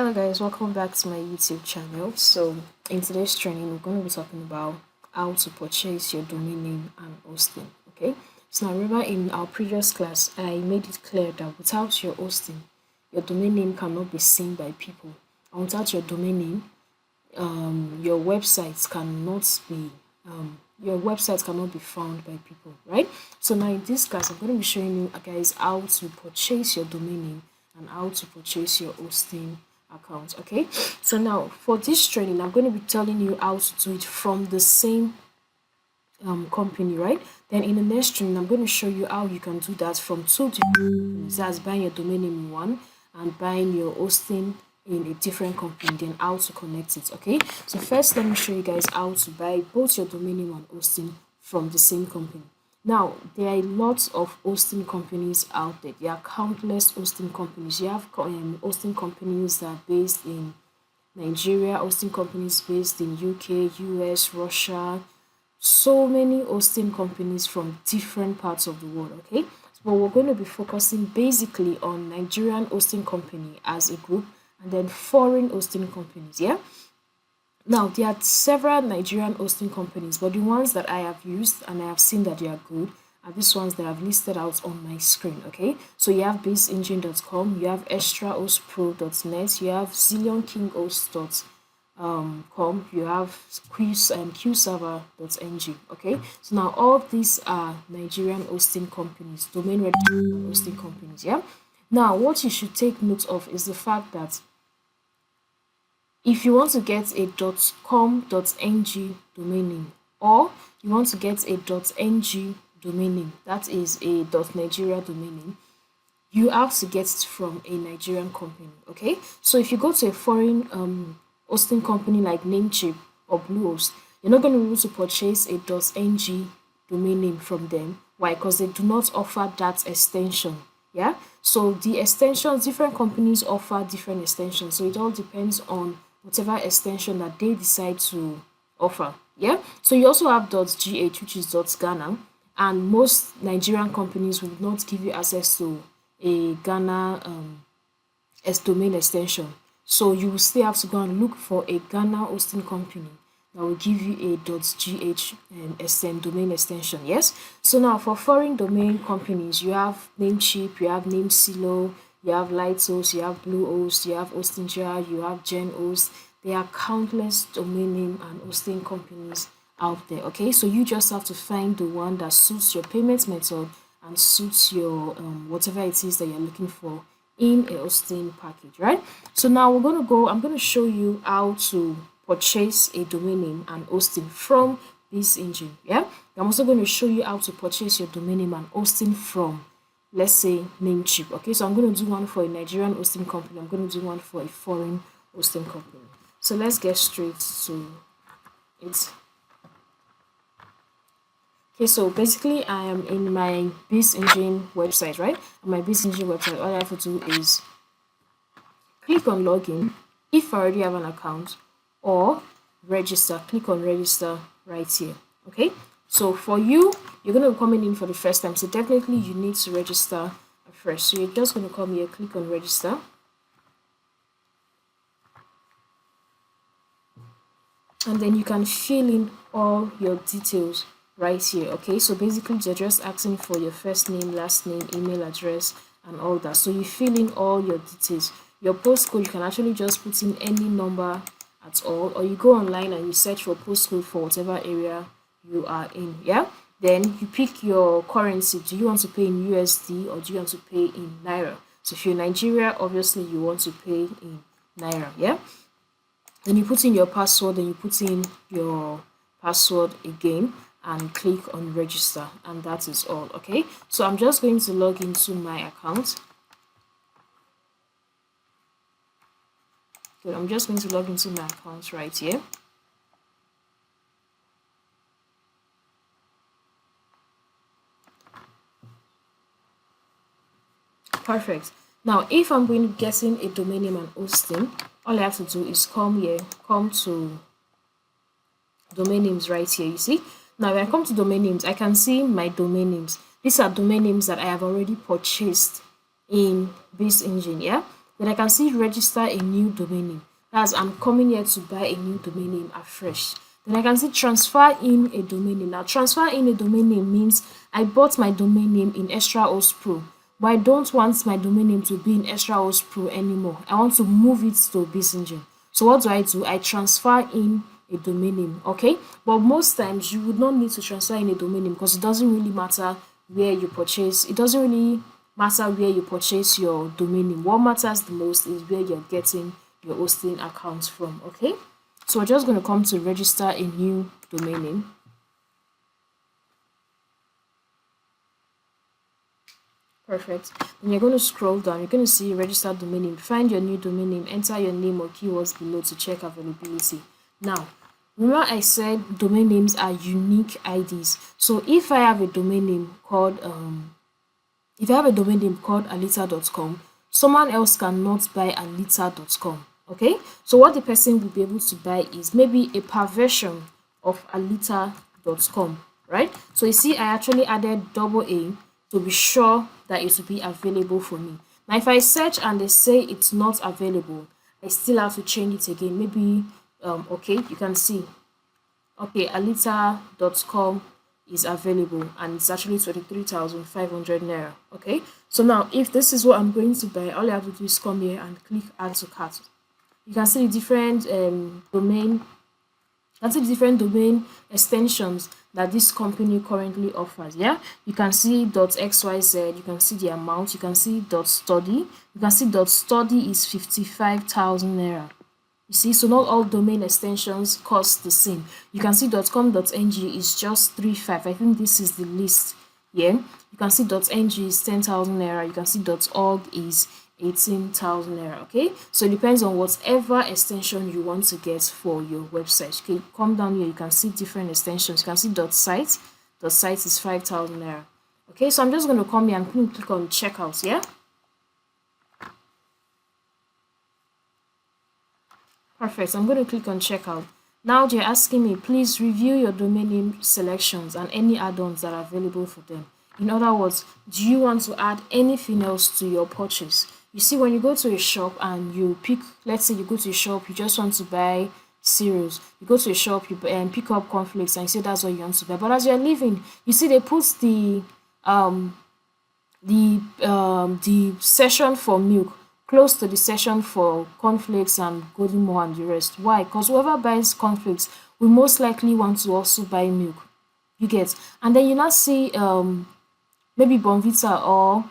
Hello guys, welcome back to my YouTube channel. So in today's training, we're going to be talking about how to purchase your domain name and hosting. Okay, so now remember in our previous class, I made it clear that without your hosting, your domain name cannot be seen by people. And without your domain name, your websites cannot be found by people, right? So now in this class, I'm going to be showing you guys how to purchase your domain name and how to purchase your hosting account. Okay, so now for this training, I'm going to be telling you how to do it from the same company, right? Then in the next training, I'm going to show you how you can do that from two different companies. That's buying your domain name in one and buying your hosting in a different company, then how to connect it. Okay, so first let me show you guys how to buy both your domain name and hosting from the same company. Now there are lots of hosting companies out there. There are countless hosting companies. You have hosting companies that are based in Nigeria, hosting companies based in UK, US, Russia, so many hosting companies from different parts of the world. Okay, but we're going to be focusing basically on Nigerian hosting company as a group and then foreign hosting companies. Yeah, now there are several Nigerian hosting companies, but the ones that I have used and I have seen that they are good are these ones that I've listed out on my screen. Okay, so you have baseengine.com, you have extrahostpro.net, you have zillionkinghost.com, you have qserver.ng. Okay, so now all these are Nigerian hosting companies, domain registrar hosting companies. Yeah, now what you should take note of is the fact that if you want to get a .com.ng domain name, or you want to get a .ng domain name, that is a .nigeria domain name, you have to get it from a Nigerian company. Okay, so if you go to a foreign hosting company like Namecheap or Bluehost, you're not going to be able to purchase a .ng domain name from them. Why? Because they do not offer that extension. Yeah, so the extensions, different companies offer different extensions, so it all depends on whatever extension that they decide to offer. Yeah, so you also have .gh, which is .ghana, and most Nigerian companies will not give you access to a Ghana as domain extension. So you will still have to go and look for a Ghana hosting company that will give you a .gh domain extension. Yes. So now for foreign domain companies, you have Namecheap, you have Namesilo, you have Lighthost, you have Bluehost, you have Hostingjar, you have GenHost. There are countless domain name and hosting companies out there. Okay, so you just have to find the one that suits your payment method and suits your whatever it is that you're looking for in a hosting package, right? So now I'm going to show you how to purchase a domain name and hosting from this engine. Yeah, I'm also going to show you how to purchase your domain name and hosting from, let's say, Namecheap. Okay, so I'm going to do one for a Nigerian hosting company, I'm going to do one for a foreign hosting company. So let's get straight to it. Okay, so basically I am in my BizEngine website, right? On my BizEngine website, all I have to do is click on login if I already have an account, or register. Click on register right here. Okay, so for you, you're going to be coming in for the first time, so definitely you need to register first. So you're just going to come here, click on register, and then you can fill in all your details right here. Okay, so basically they're just asking for your first name, last name, email address, and all that. So you fill in all your details. Your postcode, you can actually just put in any number at all, or you go online and you search for postcode for whatever area you are in. Yeah, then you pick your currency. Do you want to pay in USD or do you want to pay in Naira? So if you're in Nigeria, obviously you want to pay in Naira. Yeah, then you put in your password, then you put in your password again and click on register, and that is all. Okay, so I'm just going to log into my account. So I'm just going to log into my account right here. Perfect. Now if I'm going to be getting a domain name and hosting, all I have to do is come to domain names right here. You see, now when I come to domain names, I can see my domain names. These are domain names that I have already purchased in BizEngine. Yeah, Then I can see register a new domain name. That's I'm coming here to buy a new domain name afresh. Then I can see transfer in a domain name. Now transfer in a domain name means I bought my domain name in ExtraHost Pro, but I don't want my domain name to be in ExtraHost Pro anymore. I want to move it to BizEngine. So what do? I transfer in a domain name, okay? But most times you would not need to transfer in a domain name because it doesn't really matter where you purchase. It doesn't really matter where you purchase your domain name. What matters the most is where you're getting your hosting account from, okay? So we're just going to come to register a new domain name. Perfect. Then you're going to scroll down. You're going to see register domain name. Find your new domain name. Enter your name or keywords below to check availability. Now, remember I said domain names are unique IDs. So if I have a domain name called alita.com, someone else cannot buy alita.com. Okay, so what the person will be able to buy is maybe a perversion of alita.com, right? So you see, I actually added double A to be sure that it will be available for me. Now, if I search and they say it's not available, I still have to change it again. Maybe, okay, you can see, okay, alita.com is available and it's actually 23,500 naira. Okay, so now if this is what I'm going to buy, all I have to do is come here and click add to cart. You can see the different domain extensions that this company currently offers. Yeah, you can see .xyz, you can see the amount, you can see .study, you can see .study is 55,000 naira. You see, so not all domain extensions cost the same. You can see .com.ng is just 35. I think this is the list. Yeah, you can see .ng is 10,000 naira. You can see .org is 18,000 naira. Okay, so it depends on whatever extension you want to get for your website. Okay, come down here, you can see different extensions. You can see .site. .site is 5,000 naira. Okay, so I'm just going to come here and click on checkout. Yeah. Perfect. I'm going to click on checkout. Now they're asking me, please review your domain name selections and any add-ons that are available for them. In other words, do you want to add anything else to your purchase? You see, when you go to a shop and you pick, let's say you go to a shop, you just want to buy cereals. You go to a shop, you pick up cornflakes and you say that's what you want to buy. But as you're leaving, you see they put the section for milk close to the section for cornflakes and golden more and the rest. Why? Because whoever buys cornflakes will most likely want to also buy milk. You get, and then you now see maybe Bonvita or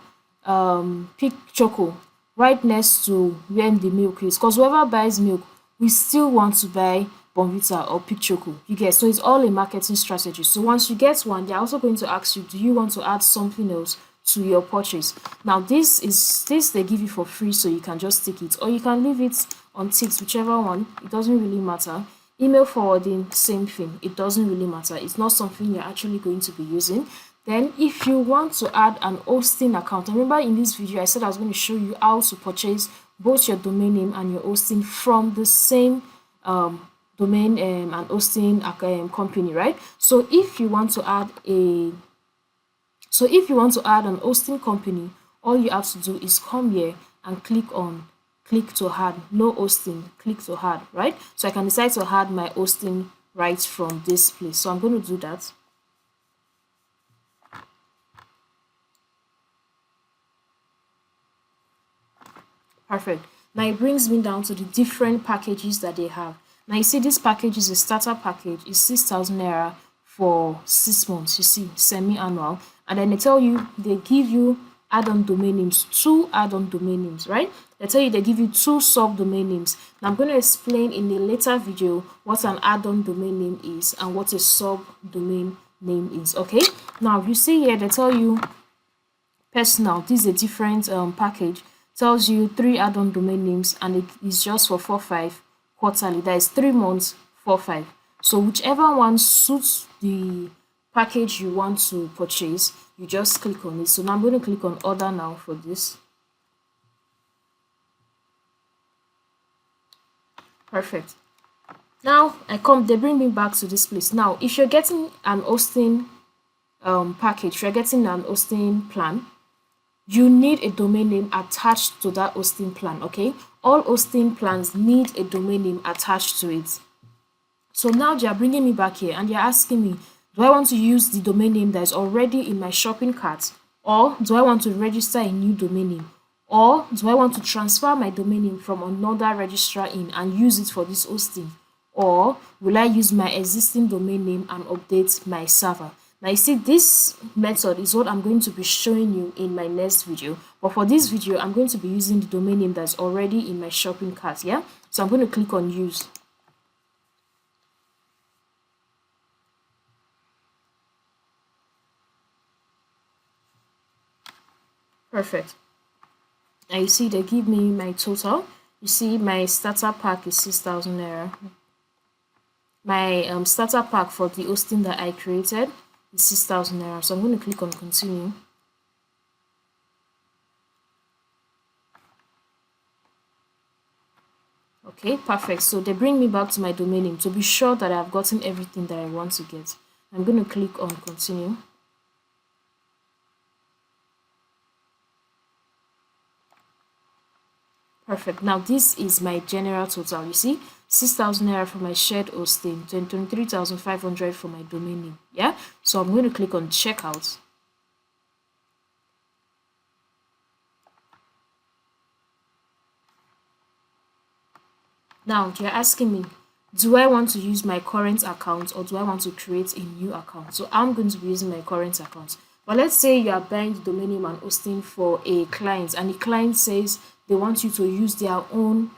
Pick Choco right next to where the milk is. Because whoever buys milk, we still want to buy Bonvita or Pick Choco. You get, so it's all a marketing strategy. So once you get one, they're also going to ask you, do you want to add something else to your purchase? Now this they give you for free, so you can just take it or you can leave it on ticked, whichever one. It doesn't really matter. Email forwarding, same thing. It doesn't really matter. It's not something you're actually going to be using. Then if you want to add an hosting account, remember in this video I said I was going to show you how to purchase both your domain name and your hosting from the same domain and hosting company, right? So if you want to add an hosting company, all you have to do is come here and click to add. No hosting, click to add, right? So I can decide to add my hosting right from this place. So I'm going to do that. Perfect. Now it brings me down to the different packages that they have. Now you see this package is a starter package. It's 6,000 naira for 6 months. You see, semi-annual. And then they give you add-on domain names, 2 add-on domain names, right? They give you 2 sub-domain names. Now I'm going to explain in a later video what an add-on domain name is and what a sub-domain name is, okay? Now you see here, they tell you personal. This is a different package. Tells you 3 add-on domain names and it is just for 4,500 quarterly. That is 3 months, 4,500. So whichever one suits the package you want to purchase, you just click on it. So now I'm going to click on order now for this. Perfect. Now they bring me back to this place. Now if you're getting an hosting package, you're getting an hosting plan, you need a domain name attached to that hosting plan. Okay, all hosting plans need a domain name attached to it. So now they are bringing me back here and they're asking me, do I want to use the domain name that is already in my shopping cart, or do I want to register a new domain name, or do I want to transfer my domain name from another registrar in and use it for this hosting, or will I use my existing domain name and update my server? Now you see, this method is what I'm going to be showing you in my next video, but for this video I'm going to be using the domain name that's already in my shopping cart. Yeah, so I'm going to click on use. Perfect. And you see they give me my total. You see my starter pack is 6,000 naira. My starter pack for the hosting that I created is 6,000 naira. So I'm going to click on continue. Okay, perfect. So they bring me back to my domain name to be sure that I've gotten everything that I want to get. I'm going to click on continue. Perfect. Now this is my general total. You see, 6,000 naira for my shared hosting, 23,500 for my domain name. Yeah. So I'm going to click on checkout. Now they're asking me, do I want to use my current account or do I want to create a new account? So I'm going to be using my current account. But let's say you are buying the domain name and hosting for a client, and the client says they want you to use their own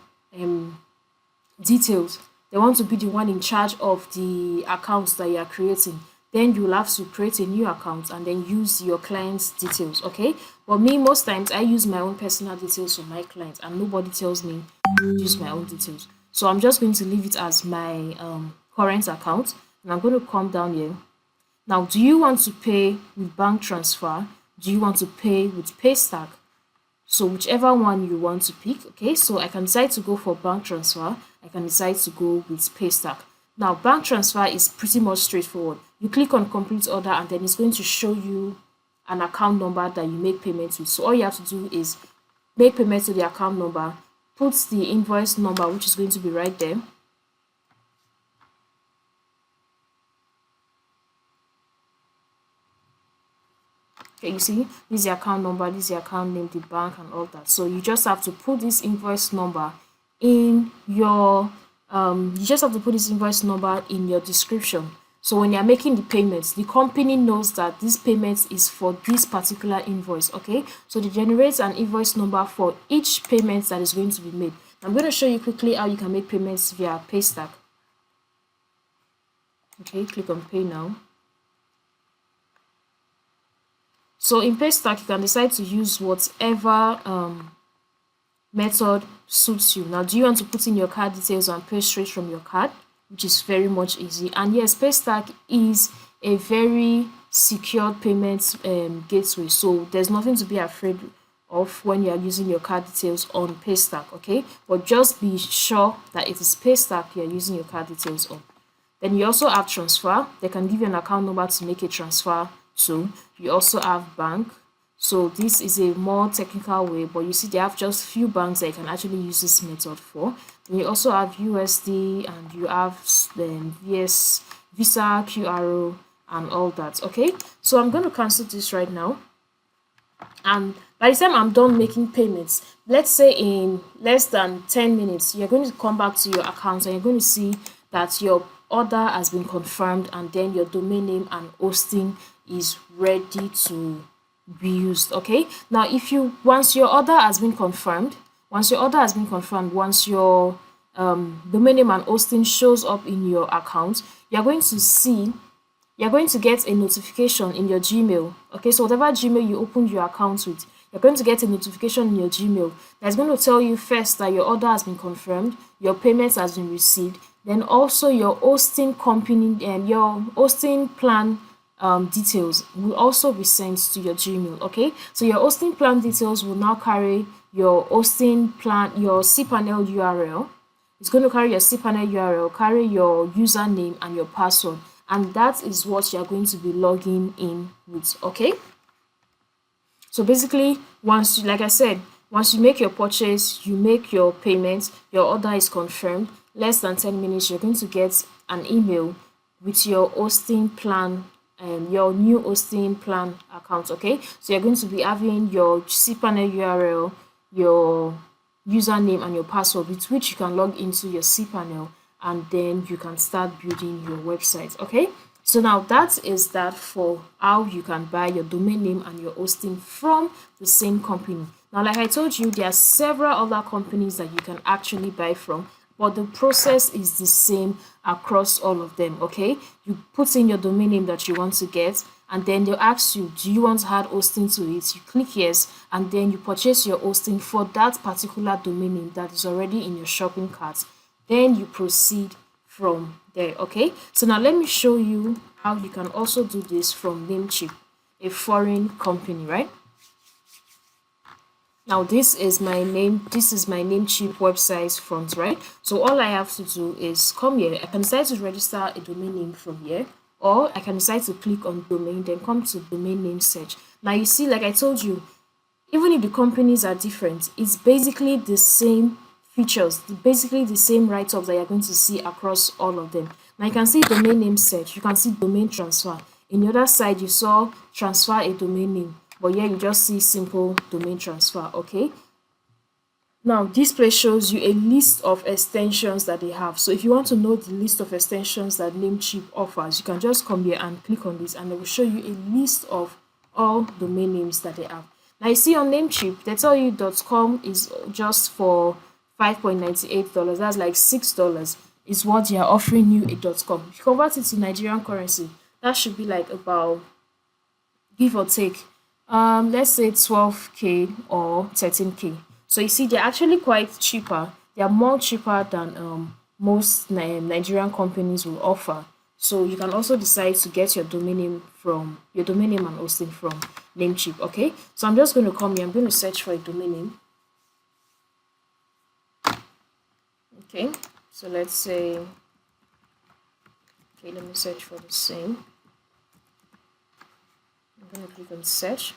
details. They want to be the one in charge of the accounts that you are creating. Then you'll have to create a new account and then use your client's details. Okay. But me, most times I use my own personal details for my clients and nobody tells me to use my own details. So I'm just going to leave it as my current account, and I'm going to come down here. Now, do you want to pay with bank transfer? Do you want to pay with Paystack? So whichever one you want to pick. Okay, so I can decide to go for bank transfer. I can decide to go with Paystack. Now, bank transfer is pretty much straightforward. You click on complete order and then it's going to show you an account number that you make payments with. So all you have to do is make payment to the account number, put the invoice number, which is going to be right there. Okay, you see, this is the account number, this is the account name, the bank, and all that. So you just have to put this invoice number in your description. So when you're making the payments, the company knows that this payment is for this particular invoice. Okay, so they generate an invoice number for each payment that is going to be made. I'm going to show you quickly how you can make payments via Paystack. Okay, click on pay now. So in Paystack, you can decide to use whatever method suits you. Now, do you want to put in your card details and pay straight from your card, which is very much easy? And yes, Paystack is a very secure payment gateway, so there's nothing to be afraid of when you are using your card details on Paystack. Okay, but just be sure that it is Paystack you're using your card details on. Then you also have transfer. They can give you an account number to make a transfer to. You also have bank. So this is a more technical way, but you see they have just few banks that you can actually use this method for. Then you also have USD and you have VS, Visa, QRO, and all that. Okay, so I'm going to cancel this right now. And by the time I'm done making payments, let's say in less than 10 minutes, you're going to come back to your account and you're going to see that your order has been confirmed and then your domain name and hosting is ready to be used. Okay, now if you once your order has been confirmed, once your domain name and hosting shows up in your account, you're going to get a notification in your Gmail. Okay, so whatever Gmail you opened your account with, you're going to get a notification in your Gmail that's going to tell you first that your order has been confirmed, your payment has been received, then also your hosting company and your hosting plan details will also be sent to your Gmail. Okay, so your hosting plan details will now carry your hosting plan, your cPanel URL. It's going to carry your cPanel URL, carry your username and your password, and that is what you're going to be logging in with. Okay, So basically, once you, like I said, once you make your purchase, you make your payment, your order is confirmed, less than 10 minutes, you're going to get an email with your hosting plan, your new hosting plan account. Okay, so you're going to be having your cPanel URL, your username and your password with which you can log into your cPanel, and then you can start building your website. Okay, so now that is that for how you can buy your domain name and your hosting from the same company. Now, like I told you, there are several other companies that you can actually buy from, but the process is the same across all of them. Okay, you put in your domain name that you want to get, and then they'll ask you, do you want to add hosting to it? You click yes, and then you purchase your hosting for that particular domain name that is already in your shopping cart. Then you proceed from there. Okay, so now let me show you how you can also do this from Namecheap, a foreign company, right? Now this is my Namecheap website front, right? So all I have to do is come here. I can decide to register a domain name from here, or I can decide to click on domain, then come to domain name search. Now you see, like I told you, even if the companies are different, it's basically the same features, basically the same write-ups that you're going to see across all of them. Now you can see domain name search, you can see domain transfer. In the other side, you saw transfer a domain name, but here you just see simple domain transfer. Okay, now this place shows you a list of extensions that they have. So if you want to know the list of extensions that Namecheap offers, you can just come here and click on this, and it will show you a list of all domain names that they have. Now you see on Namecheap, they tell you .com is just for $5.98. That's like $6 is what they are offering you a .com. If you convert it to Nigerian currency, that should be like about, give or take, let's say 12k or 13k. So you see, they're actually quite cheaper. They are more cheaper than most Nigerian companies will offer. So you can also decide to get your domain name and hosting from Namecheap. Okay, so I'm just going to come here. I'm going to search for a domain name. Okay, so let's say, okay, let me search for the same. I'm going to click on search.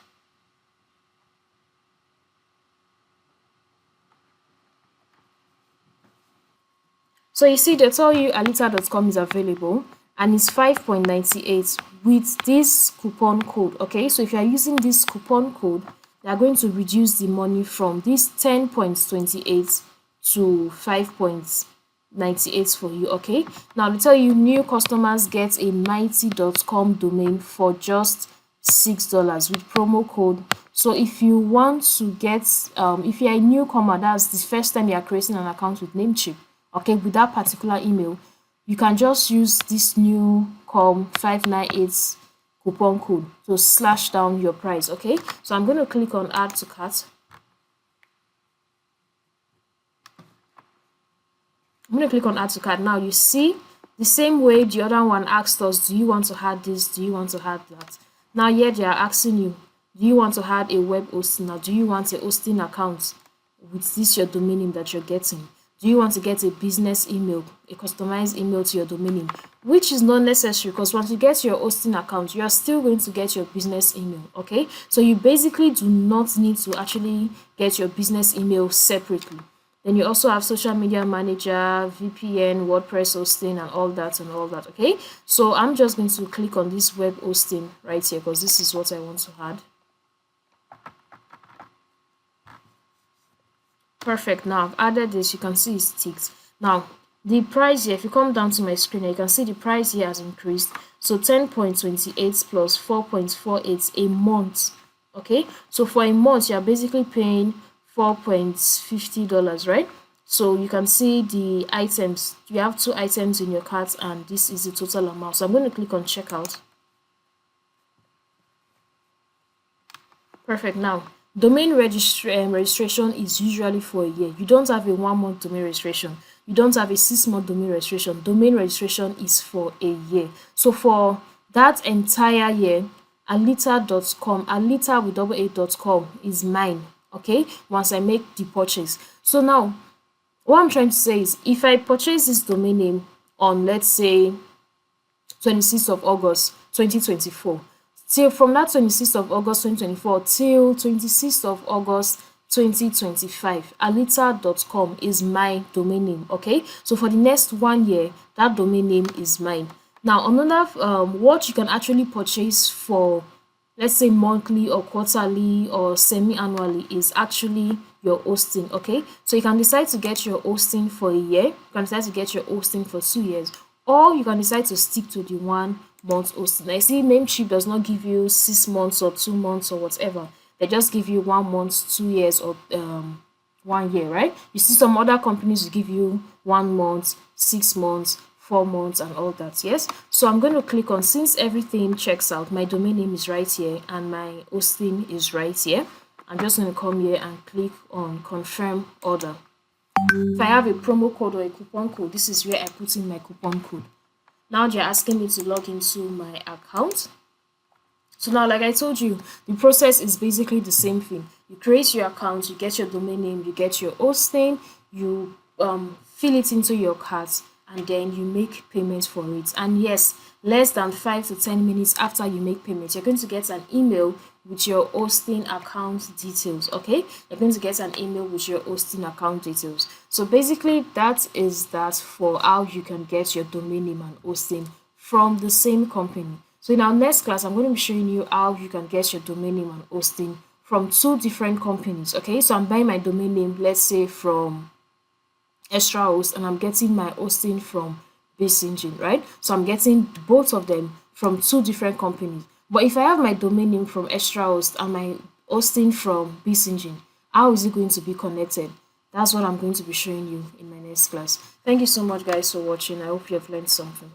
So you see, they tell you alita.com is available and it's 5.98 with this coupon code. Okay, so if you are using this coupon code, they are going to reduce the money from this 10.28 to 5.98 for you. Okay, now they tell you new customers get a mighty.com domain for just $6 with promo code. So if you want to get if you're a newcomer, that's the first time you're creating an account with Namecheap, okay, with that particular email, you can just use this new com598 coupon code to slash down your price. Okay, so I'm going to click on add to cart. I'm going to click on add to cart. Now you see, the same way the other one asked us, do you want to add this, do you want to add that? Now here they are asking you, do you want to add a web hosting? Now, do you want a hosting account with this your domain name that you're getting? Do you want to get a business email, a customized email to your domain name? Which is not necessary, because once you get your hosting account, you are still going to get your business email. Okay, so you basically do not need to actually get your business email separately. Then you also have social media manager, VPN, WordPress hosting, and all that and all that. Okay, so I'm just going to click on this web hosting right here because this is what I want to add. Perfect. Now I've added this. You can see it's ticked. Now the price here, if you come down to my screen, you can see the price here has increased. So 10.28 plus 4.48 a month. Okay, so for a month you're basically paying $4.50, right? So you can see the items. You have 2 items in your cart, and this is the total amount. So I'm going to click on checkout. Perfect. Now domain registration is usually for a year. You don't have a 1-month domain registration. You don't have a 6-month domain registration. Domain registration is for a year. So for that entire year, alita.com, alita with .com is mine. Okay, once I make the purchase. So now what I'm trying to say is, if I purchase this domain name on, let's say, 26th of August 2024, till from that 26th of August 2024 till 26th of August 2025, alita.com is my domain name. Okay, so for the next 1 year, that domain name is mine. Now another what you can actually purchase for, let's say, monthly or quarterly or semi-annually, is actually your hosting. Okay, so you can decide to get your hosting for a year, you can decide to get your hosting for 2 years, or you can decide to stick to the 1 month hosting. I see Namecheap does not give you 6 months or 2 months or whatever. They just give you 1 month, 2 years, or 1 year, right? You see some other companies will give you 1 month, 6 months, 4 months, and all that. Yes. So I'm going to click on, since everything checks out, my domain name is right here and my hosting is right here. I'm just going to come here and click on confirm order. If I have a promo code or a coupon code, this is where I put in my coupon code. Now they're asking me to log into my account. So now, like I told you, the process is basically the same thing. You create your account, you get your domain name, you get your hosting, you fill it into your cart, and then you make payment for it. And yes, less than 5 to 10 minutes after you make payment, you're going to get an email with your hosting account details. Okay, you're going to get an email with your hosting account details. So basically, that is that for how you can get your domain name and hosting from the same company. So in our next class, I'm going to be showing you how you can get your domain name and hosting from 2 different companies. Okay, so I'm buying my domain name, let's say from Extra Host, and I'm getting my hosting from Base Engine, right? So I'm getting both of them from 2 different companies. But if I have my domain name from Extra Host and my hosting from Base Engine, how is it going to be connected? That's what I'm going to be showing you in my next class. Thank you so much, guys, for watching. I hope you have learned something.